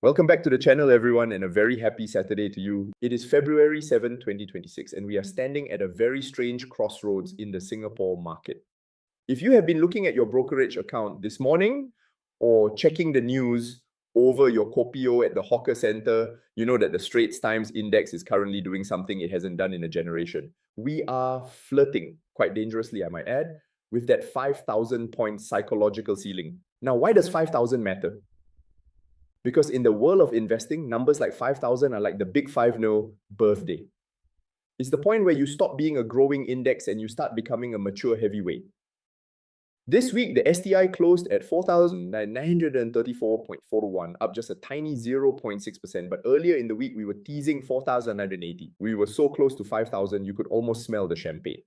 Welcome back to the channel, everyone, and a very happy Saturday to you. It is February 7, 2026, and we are standing at a very strange crossroads in the Singapore market. If you have been looking at your brokerage account this morning or checking the news over your Kopio at the hawker center, you know that the Straits Times Index is currently doing something it hasn't done in a generation. We are flirting, quite dangerously, I might add, with that 5,000 point psychological ceiling. Now, why does 5,000 matter? Because in the world of investing, numbers like 5,000 are like the big 5-0 birthday. It's the point where you stop being a growing index and you start becoming a mature heavyweight. This week, the STI closed at 4,934.41, up just a tiny 0.6%. But earlier in the week, we were teasing 4,980. We were so close to 5,000, you could almost smell the champagne.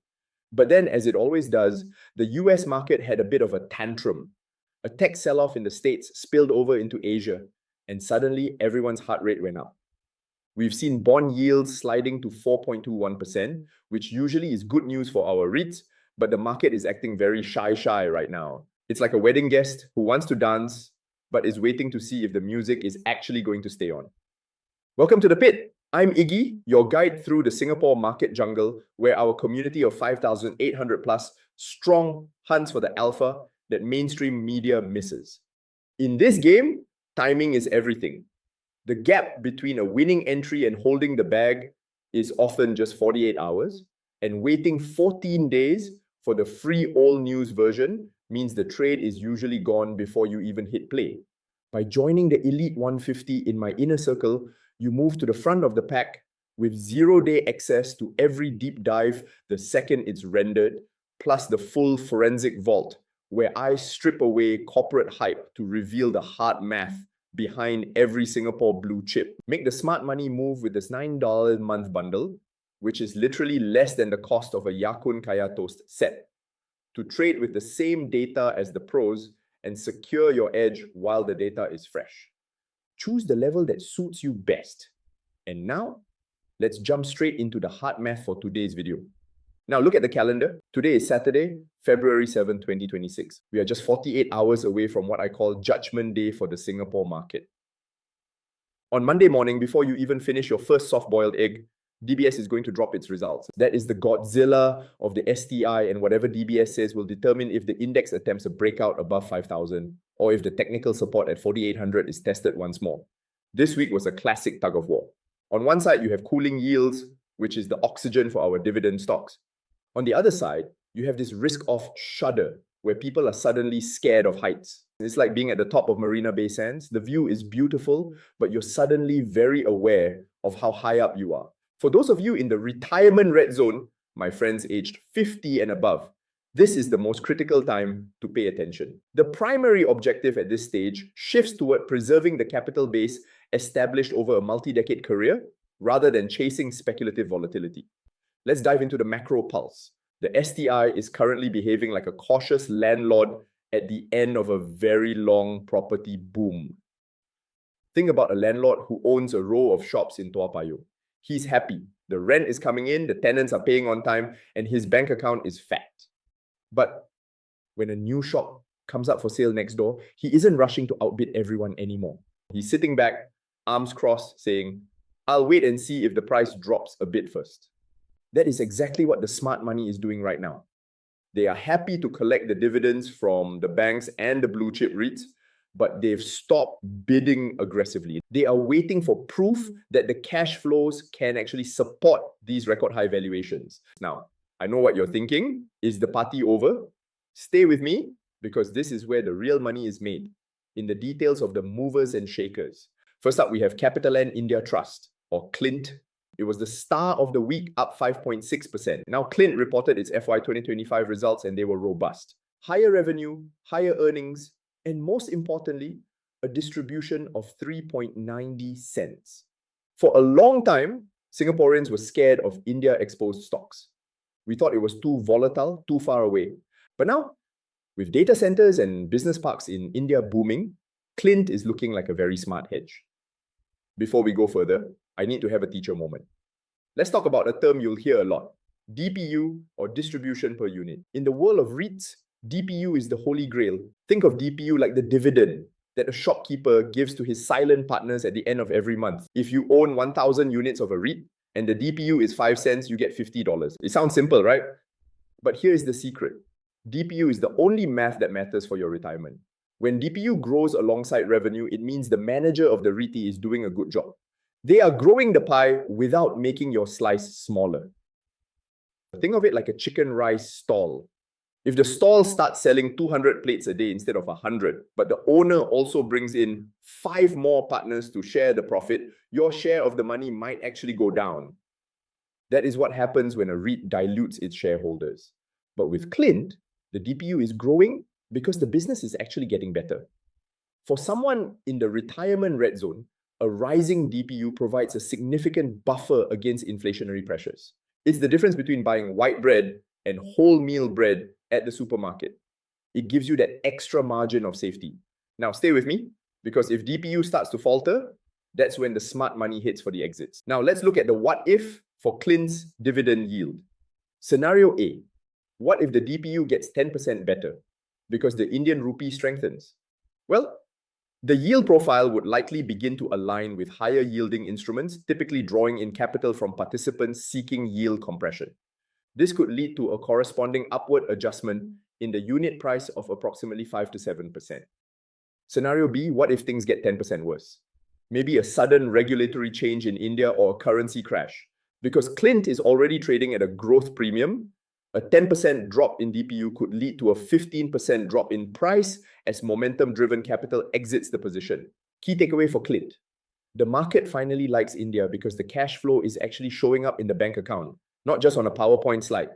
But then, as it always does, the US market had a bit of a tantrum. A tech sell-off in the States spilled over into Asia, and suddenly everyone's heart rate went up. We've seen bond yields sliding to 4.21%, which usually is good news for our REITs, but the market is acting very shy right now. It's like a wedding guest who wants to dance, but is waiting to see if the music is actually going to stay on. Welcome to the pit. I'm Iggy, your guide through the Singapore market jungle, where our community of 5,800 plus strong hunts for the alpha that mainstream media misses. In this game, timing is everything. The gap between a winning entry and holding the bag is often just 48 hours, and waiting 14 days for the free all news version means the trade is usually gone before you even hit play. By joining the Elite 150 in my inner circle, you move to the front of the pack with 0-day access to every deep dive the second it's rendered, plus the full forensic vault, where I strip away corporate hype to reveal the hard math behind every Singapore blue chip. Make the smart money move with this $9 month bundle, which is literally less than the cost of a Ya Kun Kaya Toast set, to trade with the same data as the pros and secure your edge while the data is fresh. Choose the level that suits you best. And now, let's jump straight into the hard math for today's video. Now look at the calendar. Today is Saturday, February 7, 2026. We are just 48 hours away from what I call Judgment Day for the Singapore market. On Monday morning, before you even finish your first soft-boiled egg, DBS is going to drop its results. That is the Godzilla of the STI, and whatever DBS says will determine if the index attempts a breakout above 5,000 or if the technical support at 4,800 is tested once more. This week was a classic tug of war. On one side, you have cooling yields, which is the oxygen for our dividend stocks. On the other side, you have this risk-off shudder, where people are suddenly scared of heights. It's like being at the top of Marina Bay Sands. The view is beautiful, but you're suddenly very aware of how high up you are. For those of you in the retirement red zone, my friends aged 50 and above, this is the most critical time to pay attention. The primary objective at this stage shifts toward preserving the capital base established over a multi-decade career rather than chasing speculative volatility. Let's dive into the macro pulse. The STI is currently behaving like a cautious landlord at the end of a very long property boom. Think about a landlord who owns a row of shops in Toa Payoh. He's happy. The rent is coming in, the tenants are paying on time, and his bank account is fat. But when a new shop comes up for sale next door, he isn't rushing to outbid everyone anymore. He's sitting back, arms crossed, saying, "I'll wait and see if the price drops a bit first." That is exactly what the smart money is doing right now. They are happy to collect the dividends from the banks and the blue chip REITs, but they've stopped bidding aggressively. They are waiting for proof that the cash flows can actually support these record high valuations. Now, I know what you're thinking. Is the party over? Stay with me, because this is where the real money is made, in the details of the movers and shakers. First up, we have CapitaLand India Trust, or CLINT. It was the star of the week, up 5.6%. Now, CLINT reported its FY 2025 results and they were robust. Higher revenue, higher earnings, and most importantly, a distribution of 3.90 cents. For a long time, Singaporeans were scared of India-exposed stocks. We thought it was too volatile, too far away. But now, with data centers and business parks in India booming, CLINT is looking like a very smart hedge. Before we go further, I need to have a teacher moment. Let's talk about a term you'll hear a lot, DPU, or distribution per unit. In the world of REITs, DPU is the holy grail. Think of DPU like the dividend, that a shopkeeper gives to his silent partners at the end of every month. If you own 1,000 units of a REIT and the DPU is 5 cents, you get $50. It sounds simple, right? But here's the secret. DPU is the only math that matters for your retirement. When DPU grows alongside revenue, it means the manager of the REIT is doing a good job. They are growing the pie without making your slice smaller. Think of it like a chicken rice stall. If the stall starts selling 200 plates a day instead of 100, but the owner also brings in 5 more partners to share the profit, your share of the money might actually go down. That is what happens when a REIT dilutes its shareholders. But with CLINT, the DPU is growing because the business is actually getting better. For someone in the retirement red zone, a rising DPU provides a significant buffer against inflationary pressures. It's the difference between buying white bread and wholemeal bread at the supermarket. It gives you that extra margin of safety. Now, stay with me, because if DPU starts to falter, that's when the smart money hits for the exits. Now, let's look at the what if for CLINT's dividend yield. Scenario A, what if the DPU gets 10% better because the Indian rupee strengthens? Well, the yield profile would likely begin to align with higher yielding instruments, typically drawing in capital from participants seeking yield compression. This could lead to a corresponding upward adjustment in the unit price of approximately 5 to 7%. Scenario B, what if things get 10% worse? Maybe a sudden regulatory change in India or a currency crash. Because CLINT is already trading at a growth premium, a 10% drop in DPU could lead to a 15% drop in price as momentum-driven capital exits the position. Key takeaway for CLINT. The market finally likes India because the cash flow is actually showing up in the bank account, not just on a PowerPoint slide.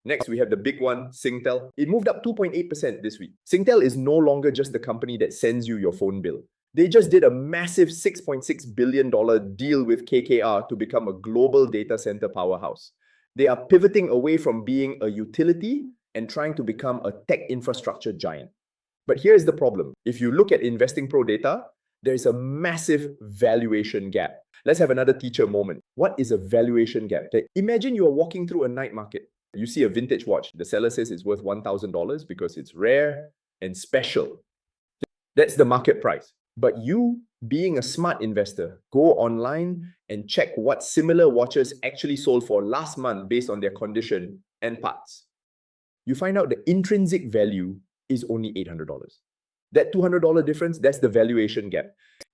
Next, we have the big one, Singtel. It moved up 2.8% this week. Singtel is no longer just the company that sends you your phone bill. They just did a massive $6.6 billion deal with KKR to become a global data center powerhouse. They are pivoting away from being a utility and trying to become a tech infrastructure giant. But here's the problem. If you look at Investing Pro data, there is a massive valuation gap. Let's have another teacher moment. What is a valuation gap? Imagine you are walking through a night market. You see a vintage watch. The seller says it's worth $1,000 because it's rare and special. That's the market price. But you, being a smart investor, go online and check what similar watches actually sold for last month based on their condition and parts. You find out the intrinsic value is only $800. That $200 difference, that's the valuation gap.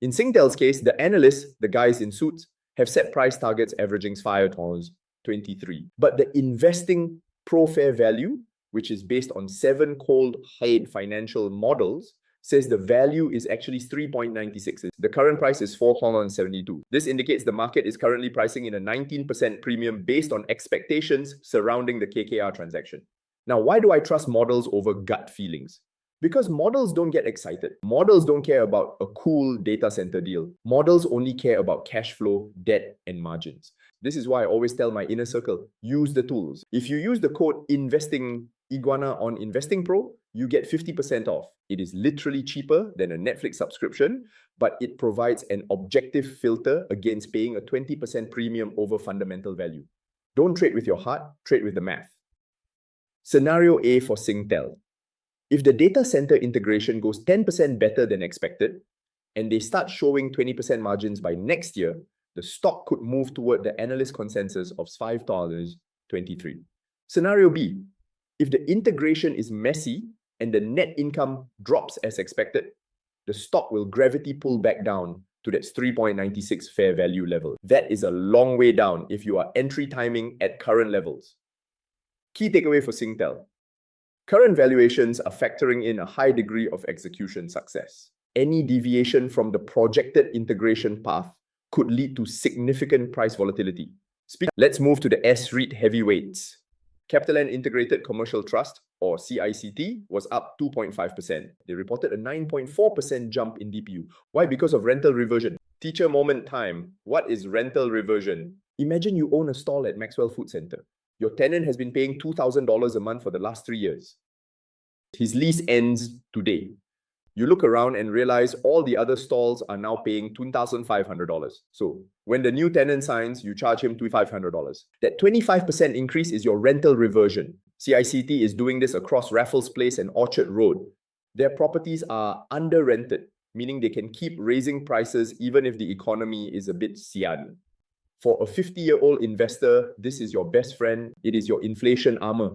In Singtel's case, the analysts, the guys in suits, have set price targets averaging $5.23. But the Investing Pro fair value, which is based on 7 cold-hard financial models, says the value is actually 3.96. The current price is 4.72. This indicates the market is currently pricing in a 19% premium based on expectations surrounding the KKR transaction. Now, why do I trust models over gut feelings? Because models don't get excited. Models don't care about a cool data center deal. Models only care about cash flow, debt, and margins. This is why I always tell my inner circle, use the tools. If you use the code investing Iguana on Investing Pro, you get 50% off. It is literally cheaper than a Netflix subscription, but it provides an objective filter against paying a 20% premium over fundamental value. Don't trade with your heart, trade with the math. Scenario A for Singtel. If the data center integration goes 10% better than expected, and they start showing 20% margins by next year, the stock could move toward the analyst consensus of $5.23. Scenario B. If the integration is messy and the net income drops as expected, the stock will gravity pull back down to that 3.96 fair value level. That is a long way down if you are entry timing at current levels. Key takeaway for Singtel. Current valuations are factoring in a high degree of execution success. Any deviation from the projected integration path could lead to significant price volatility. Let's move to the S-REIT heavyweights. CapitaLand Integrated Commercial Trust, or CICT, was up 2.5%. They reported a 9.4% jump in DPU. Why? Because of rental reversion. Teacher moment time. What is rental reversion? Imagine you own a stall at Maxwell Food Center. Your tenant has been paying $2,000 a month for the last 3 years. His lease ends today. You look around and realize all the other stalls are now paying $2,500. So when the new tenant signs, you charge him $2,500. That 25% increase is your rental reversion. CICT is doing this across Raffles Place and Orchard Road. Their properties are under-rented. meaning they can keep raising prices even if the economy is a bit sian. For a 50-year-old investor, this is your best friend. It is your inflation armor.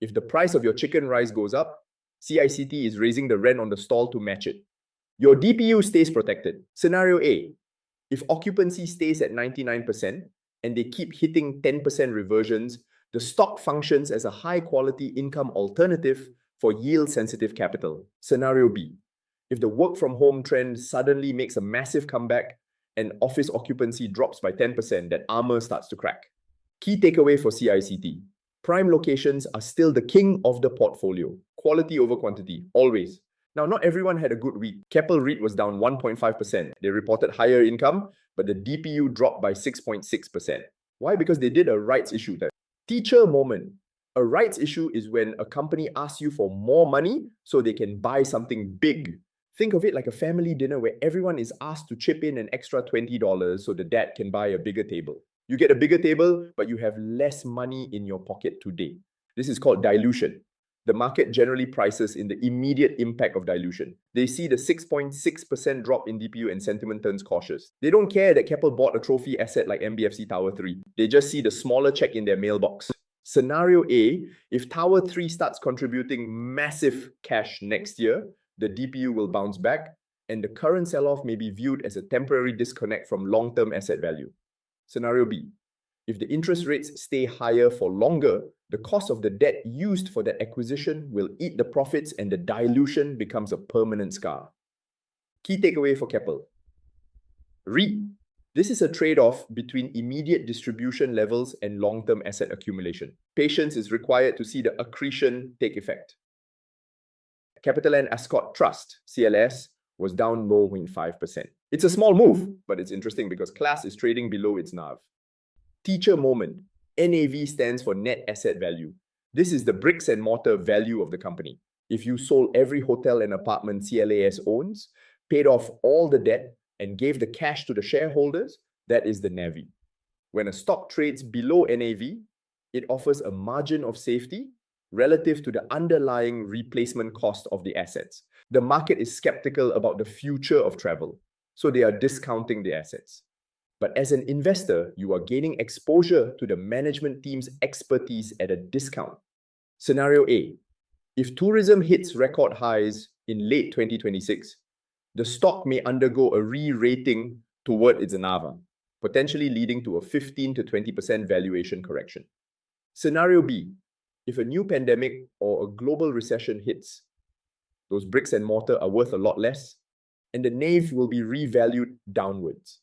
If the price of your chicken rice goes up, CICT is raising the rent on the stall to match it. Your DPU stays protected. Scenario A, if occupancy stays at 99% and they keep hitting 10% reversions, the stock functions as a high-quality income alternative for yield-sensitive capital. Scenario B, if the work-from-home trend suddenly makes a massive comeback and office occupancy drops by 10%, that armor starts to crack. Key takeaway for CICT. Prime locations are still the king of the portfolio. Quality over quantity, always. Now, not everyone had a good week. Keppel REIT was down 1.5%. They reported higher income, but the DPU dropped by 6.6%. Why? Because they did a rights issue. Teacher moment. A rights issue is when a company asks you for more money so they can buy something big. Think of it like a family dinner where everyone is asked to chip in an extra $20 so the dad can buy a bigger table. You get a bigger table, but you have less money in your pocket today. This is called dilution. The market generally prices in the immediate impact of dilution. They see the 6.6% drop in DPU and sentiment turns cautious. They don't care that Keppel bought a trophy asset like MBFC Tower 3. They just see the smaller check in their mailbox. Scenario A, if Tower 3 starts contributing massive cash next year, the DPU will bounce back, and the current sell-off may be viewed as a temporary disconnect from long-term asset value. Scenario B, if the interest rates stay higher for longer, the cost of the debt used for that acquisition will eat the profits and the dilution becomes a permanent scar. Key takeaway for Keppel. REIT. This is a trade-off between immediate distribution levels and long-term asset accumulation. Patience is required to see the accretion take effect. CapitaLand India Trust, CLS, was down 0.5%. It's a small move, but it's interesting because class is trading below its NAV. Teacher moment. NAV stands for net asset value. This is the bricks and mortar value of the company. If you sold every hotel and apartment CLAS owns, paid off all the debt, and gave the cash to the shareholders, that is the NAV. When a stock trades below NAV, it offers a margin of safety relative to the underlying replacement cost of the assets. The market is skeptical about the future of travel, so they are discounting the assets. But as an investor, you are gaining exposure to the management team's expertise at a discount. Scenario A, if tourism hits record highs in late 2026, the stock may undergo a re-rating toward its NAV, potentially leading to a 15 to 20% valuation correction. Scenario B, if a new pandemic or a global recession hits, those bricks and mortar are worth a lot less, and the NAV will be revalued downwards.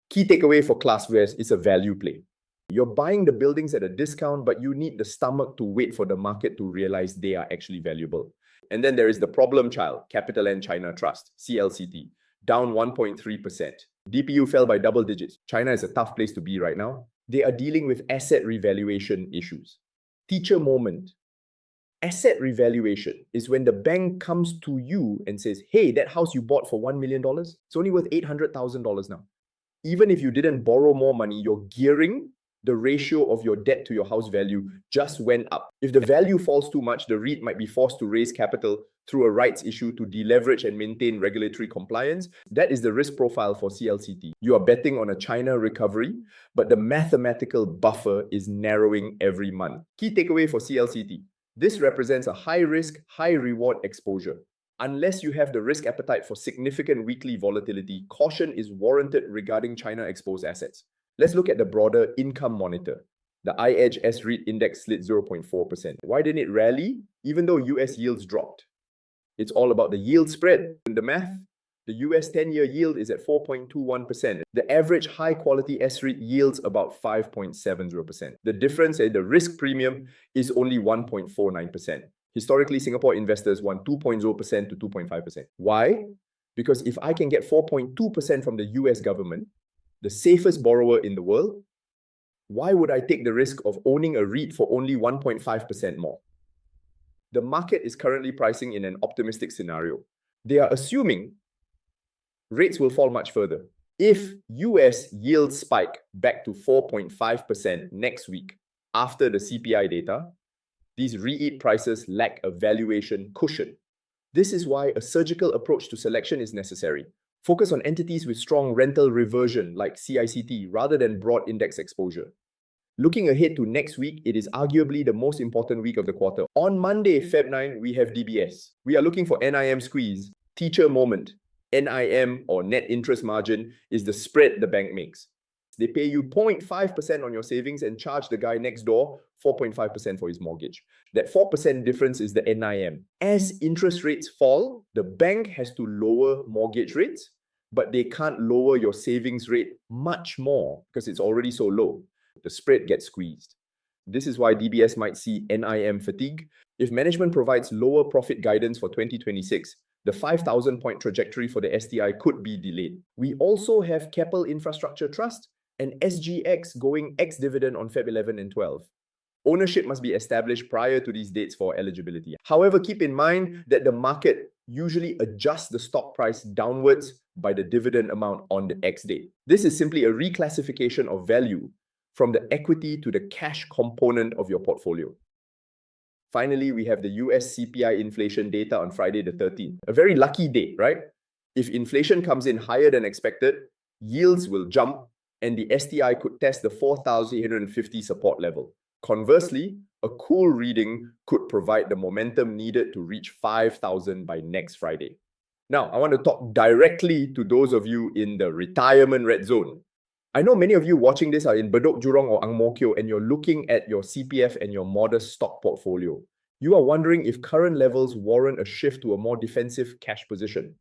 Key takeaway for Classwares is a value play. You're buying the buildings at a discount, but you need the stomach to wait for the market to realize they are actually valuable. And then there is the problem child, CapitaLand China Trust, CLCT, down 1.3%. DPU fell by double digits. China is a tough place to be right now. They are dealing with asset revaluation issues. Teacher moment. Asset revaluation is when the bank comes to you and says, hey, that house you bought for $1 million, it's only worth $800,000 now. Even if you didn't borrow more money, your gearing, the ratio of your debt to your house value just went up. If the value falls too much, the REIT might be forced to raise capital through a rights issue to deleverage and maintain regulatory compliance. That is the risk profile for CLCT. You are betting on a China recovery, but the mathematical buffer is narrowing every month. Key takeaway for CLCT. This represents a high-risk, high-reward exposure. Unless you have the risk appetite for significant weekly volatility, caution is warranted regarding China-exposed assets. Let's look at the broader income monitor. The iEdge S-REIT index slid 0.4%. Why didn't it rally, even though US yields dropped? It's all about the yield spread. In the math, the US 10-year yield is at 4.21%. The average high-quality S-REIT yields about 5.70%. The difference, the risk premium, is only 1.49%. Historically, Singapore investors want 2.0% to 2.5%. Why? Because if I can get 4.2% from the US government, the safest borrower in the world, why would I take the risk of owning a REIT for only 1.5% more? The market is currently pricing in an optimistic scenario. They are assuming rates will fall much further. If US yields spike back to 4.5% next week after the CPI data, these REIT prices lack a valuation cushion. This is why a surgical approach to selection is necessary. Focus on entities with strong rental reversion like CICT rather than broad index exposure. Looking ahead to next week, it is arguably the most important week of the quarter. On Monday, Feb 9, we have DBS. We are looking for NIM Squeeze, teacher moment. NIM, or net interest margin, is the spread the bank makes. They pay you 0.5% on your savings and charge the guy next door 4.5% for his mortgage. That 4% difference is the NIM. As interest rates fall, the bank has to lower mortgage rates, but they can't lower your savings rate much more because it's already so low. The spread gets squeezed. This is why DBS might see NIM fatigue. If management provides lower profit guidance for 2026, the 5,000-point trajectory for the STI could be delayed. We also have Keppel Infrastructure Trust and SGX going ex-dividend on Feb 11 and 12. Ownership must be established prior to these dates for eligibility. However, keep in mind that the market usually adjusts the stock price downwards by the dividend amount on the X date. This is simply a reclassification of value from the equity to the cash component of your portfolio. Finally, we have the US CPI inflation data on Friday the 13th. A very lucky date, right? If inflation comes in higher than expected, yields will jump and the STI could test the 4,850 support level. Conversely, a cool reading could provide the momentum needed to reach 5,000 by next Friday. Now, I want to talk directly to those of you in the retirement red zone. I know many of you watching this are in Bedok, Jurong or Ang Mo Kio and you're looking at your CPF and your modest stock portfolio. You are wondering if current levels warrant a shift to a more defensive cash position.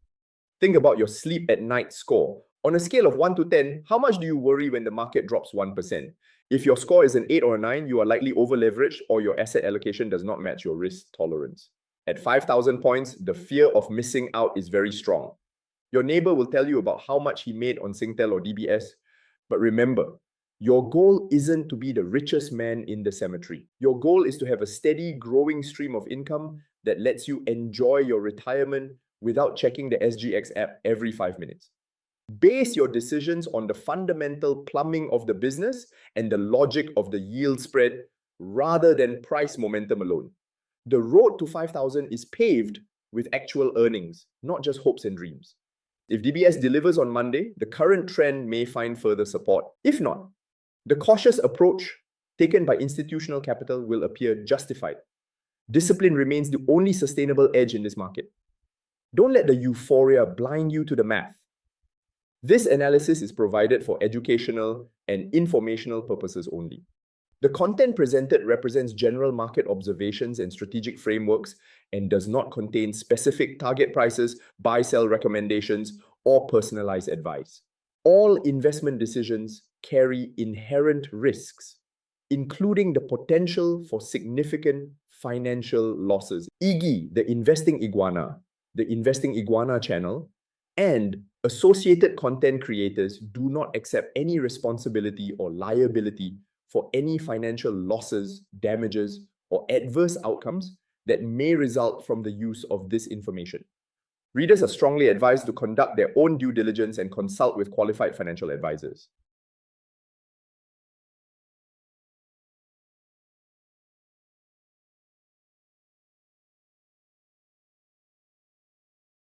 Think about your sleep at night score. On a scale of 1 to 10, how much do you worry when the market drops 1%? If your score is an 8 or a 9, you are likely over-leveraged or your asset allocation does not match your risk tolerance. At 5,000 points, the fear of missing out is very strong. Your neighbor will tell you about how much he made on Singtel or DBS, but remember, your goal isn't to be the richest man in the cemetery. Your goal is to have a steady, growing stream of income that lets you enjoy your retirement without checking the SGX app every 5 minutes. Base your decisions on the fundamental plumbing of the business and the logic of the yield spread rather than price momentum alone. The road to 5,000 is paved with actual earnings, not just hopes and dreams. If DBS delivers on Monday, the current trend may find further support. If not, the cautious approach taken by institutional capital will appear justified. Discipline remains the only sustainable edge in this market. Don't let the euphoria blind you to the math. This analysis is provided for educational and informational purposes only. The content presented represents general market observations and strategic frameworks and does not contain specific target prices, buy-sell recommendations, or personalized advice. All investment decisions carry inherent risks, including the potential for significant financial losses. Iggy, the Investing Iguana channel, and associated content creators do not accept any responsibility or liability for any financial losses, damages, or adverse outcomes that may result from the use of this information. Readers are strongly advised to conduct their own due diligence and consult with qualified financial advisors.